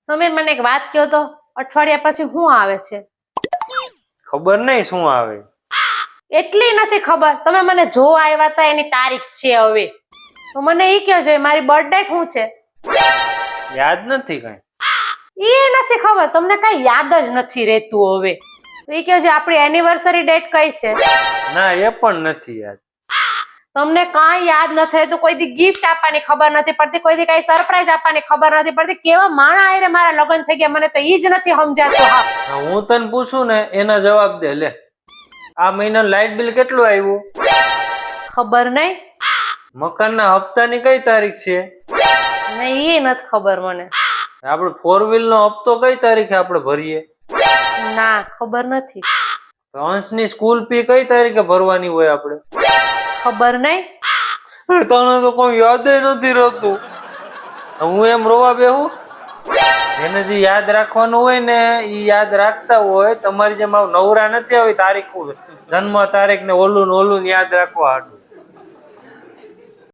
સમીર મને એક વાત કહો તો, અઠવાડિયા પછી શું આવે છે? ખબર નહીં શું આવે. એટલી નથી ખબર, તમે મને જોવા આવ્યા હતા એની તારીખ છે હવે. તો મને ઈ કહો છે મારી બર્થડે શું છે? યાદ નથી કઈ. ઈ નથી ખબર, તમને કઈ યાદ જ નથી રહેતું હવે. તો ઈ કહો છે આપણી એનિવર્સરી ડેટ કઈ છે? ના એ પણ નથી યાદ. તમને કાંઈ યાદ નથી રહેતું, કોઈ દી ગિફ્ટ આપવાની ખબર નથી પડતી, કોઈ દી કઈ સરપ્રાઈઝ આપવાની ખબર નથી પડતી. કેવા માણા આયરે મારા લગ્ન થઈ ગયા, મને તો ઈ જ નથી સમજાતું. હા, હું તને પૂછું ને એના જવાબ દે લે. આ મહિનાનું લાઇટ બિલ કેટલું આવ્યું? ખબર નહીં. મકાનના હપ્તાની કઈ તારીખ છે? નહીં, ઈ નથી ખબર મને. આપણે 4 વ્હીલ નો હપ્તો કઈ તારીખે આપણે ભરીએ? ના, ખબર નથી. અંશની સ્કૂલ ફી કઈ તારીખે ભરવાની હોય આપણે? ખબર નહીં. તને તો કોઈ યાદ નથી રહેતું. હું એમ રોવા બેહું? એને જે યાદ રાખવાનું હોય ને એ યાદ રાખતા હોય. તમારી જેમ નવરા નથી આવી તારીખ, જન્મ તારીખ ને ઓલું યાદ રાખવા હાટું.